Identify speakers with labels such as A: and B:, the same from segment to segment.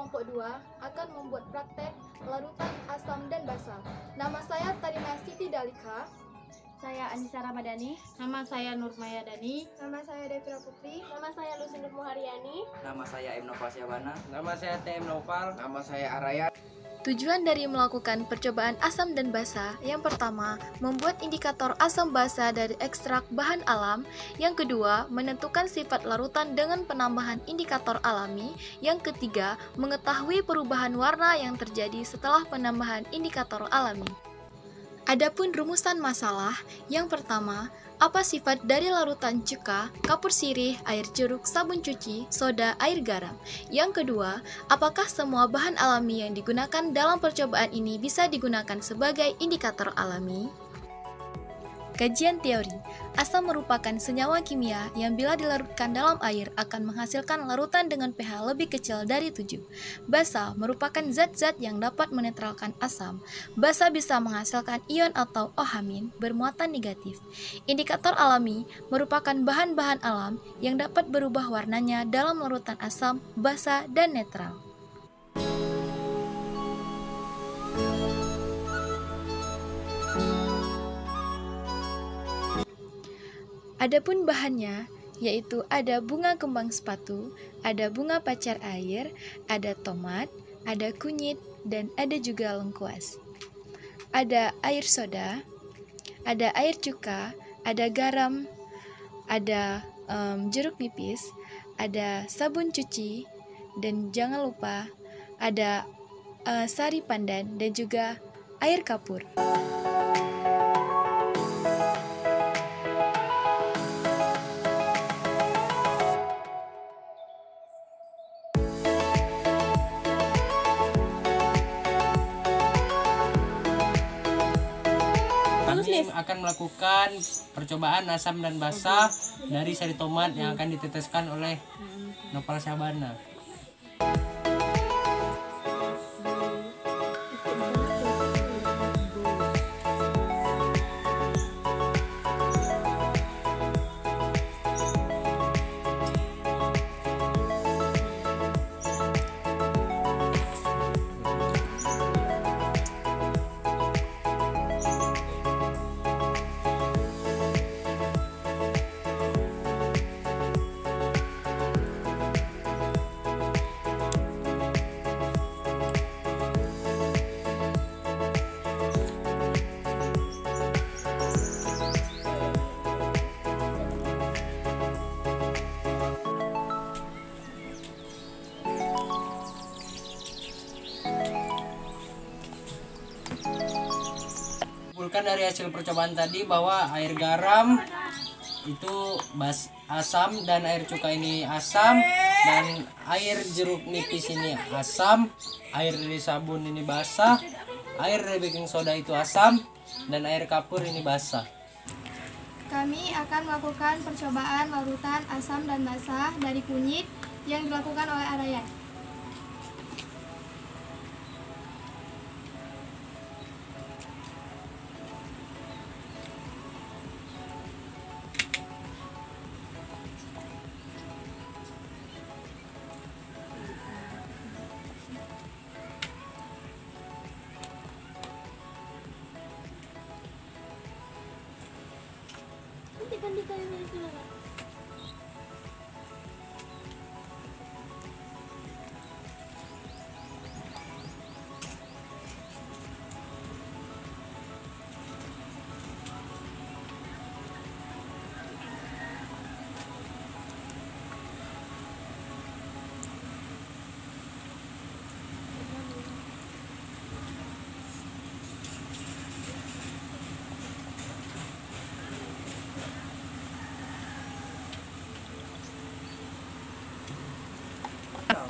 A: kelompok 2 akan membuat praktek larutan asam dan basa. Nama saya Tarina Siti Dalika.
B: Saya Anissa Ramadhani.
C: Nama saya Nurmaya Dani.
A: Nama saya Devira Putri.
D: Nama saya Lucinur Muharyani.
E: Nama saya M. Nova Syabana.
F: Nama saya TM Noval.
G: Nama saya Araya.
A: Tujuan dari melakukan percobaan asam dan basa, yang pertama, membuat indikator asam basa dari ekstrak bahan alam. Yang kedua, menentukan sifat larutan dengan penambahan indikator alami. Yang ketiga, mengetahui perubahan warna yang terjadi setelah penambahan indikator alami. Adapun rumusan masalah, yang pertama, apa sifat dari larutan cuka, kapur sirih, air jeruk, sabun cuci, soda, air garam? Yang kedua, apakah semua bahan alami yang digunakan dalam percobaan ini bisa digunakan sebagai indikator alami? Kajian teori. Asam merupakan senyawa kimia yang bila dilarutkan dalam air akan menghasilkan larutan dengan pH lebih kecil dari 7. Basa merupakan zat-zat yang dapat menetralkan asam. Basa bisa menghasilkan ion atau OH- bermuatan negatif. Indikator alami merupakan bahan-bahan alam yang dapat berubah warnanya dalam larutan asam, basa, dan netral. Adapun bahannya, yaitu ada bunga kembang sepatu, ada bunga pacar air, ada tomat, ada kunyit, dan ada juga lengkuas. Ada air soda, ada air cuka, ada garam, ada jeruk nipis, ada sabun cuci, dan jangan lupa ada sari pandan dan juga air kapur.
F: Kami akan melakukan percobaan asam dan basa dari sari tomat yang akan diteteskan oleh Nopal Syabana. Dari hasil percobaan tadi bahwa air garam itu asam dan air cuka ini asam, dan air jeruk nipis ini asam, air dari sabun ini basah, air dari baking soda itu asam, dan air kapur ini basah.
A: Kami akan melakukan percobaan larutan asam dan basa dari kunyit yang dilakukan oleh Araya.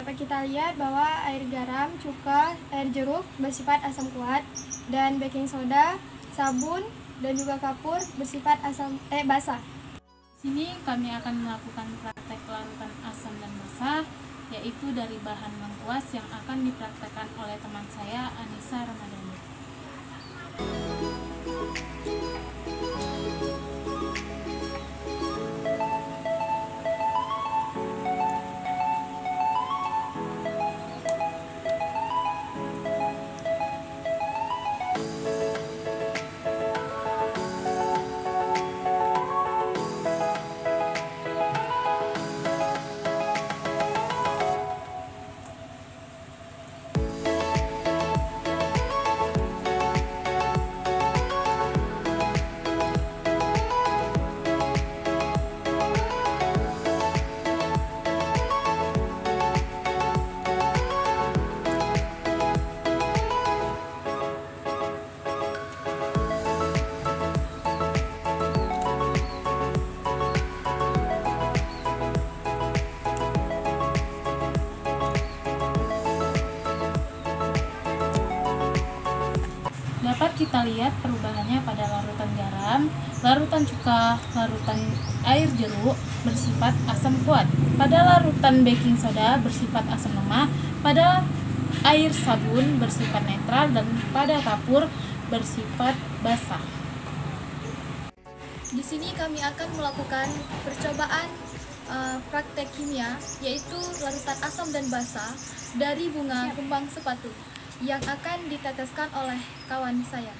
A: Dapat kita lihat bahwa air garam, cuka, air jeruk bersifat asam kuat, dan baking soda, sabun, dan juga kapur bersifat basa.
C: Di sini kami akan melakukan praktek larutan asam dan basa, yaitu dari bahan lengkuas yang akan dipraktekkan oleh teman saya, Anissa Ramadhani. dapat kita lihat perubahannya pada larutan garam, larutan cuka, larutan air jeruk bersifat asam kuat, pada larutan baking soda bersifat asam lemah, pada air sabun bersifat netral, dan pada kapur bersifat basah.
A: Di sini kami akan melakukan percobaan praktek kimia, yaitu larutan asam dan basa dari bunga kembang sepatu yang akan diteteskan oleh kawan saya.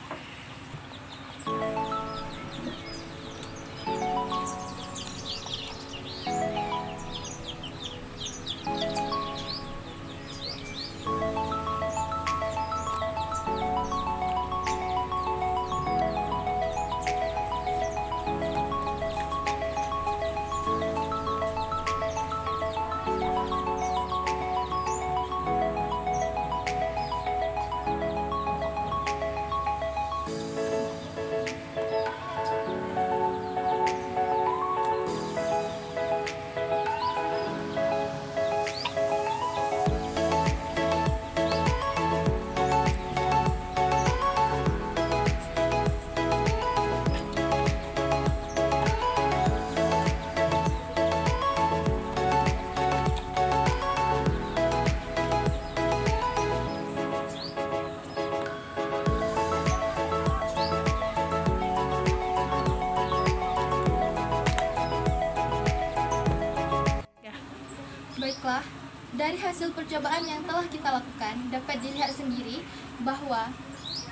A: Baiklah, dari hasil percobaan yang telah kita lakukan dapat dilihat sendiri bahwa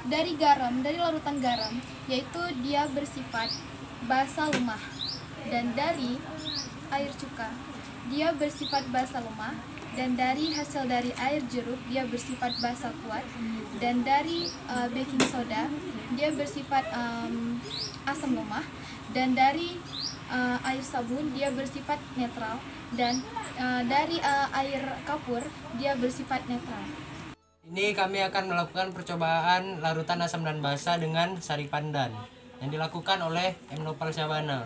A: dari larutan garam, yaitu dia bersifat basa lemah, dan dari air cuka dia bersifat basa lemah, dan dari hasil dari air jeruk dia bersifat basa kuat, dan dari baking soda dia bersifat asam lemah, dan dari air sabun dia bersifat netral, dan dari air kapur dia bersifat netral.
F: Ini kami akan melakukan percobaan larutan asam dan basa dengan sari pandan yang dilakukan oleh M. Nopal Syabana.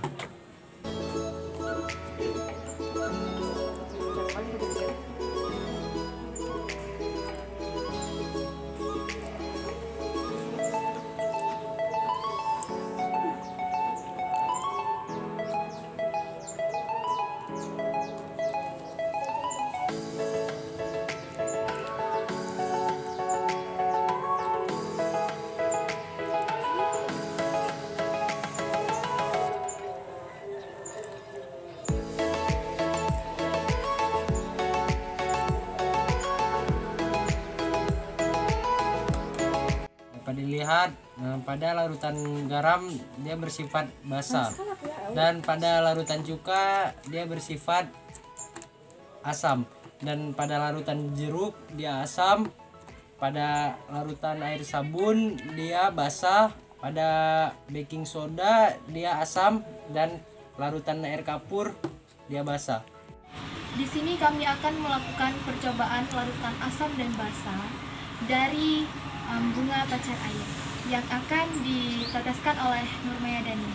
F: Dapat dilihat pada larutan garam dia bersifat basa, dan pada larutan cuka dia bersifat asam, dan pada larutan jeruk dia asam, pada larutan air sabun dia basa, pada baking soda dia asam, dan larutan air kapur dia basa.
A: Di sini kami akan melakukan percobaan larutan asam dan basa dari bunga pacar air yang akan diteteskan oleh Nurmaya Dani.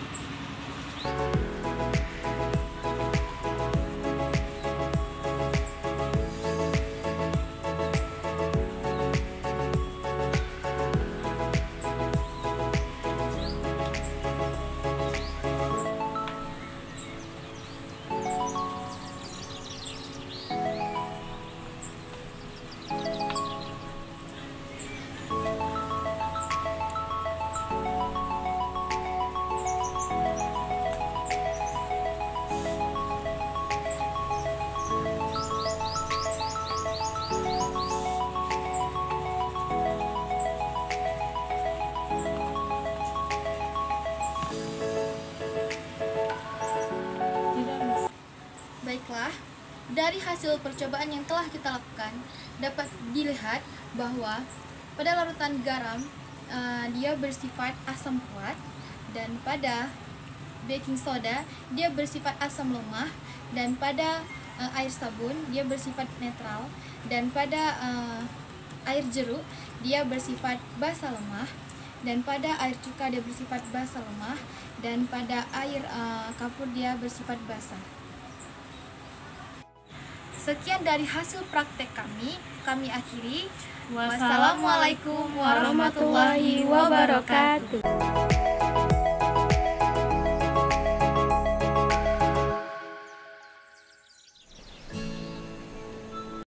A: Baiklah, dari hasil percobaan yang telah kita lakukan dapat dilihat bahwa pada larutan garam dia bersifat asam kuat, dan pada baking soda dia bersifat asam lemah, dan pada air sabun dia bersifat netral, dan pada air jeruk dia bersifat basa lemah, dan pada air cuka dia bersifat basa lemah, dan pada air kapur dia bersifat basah. Sekian dari hasil praktek kami akhiri.
C: Wassalamualaikum warahmatullahi wabarakatuh.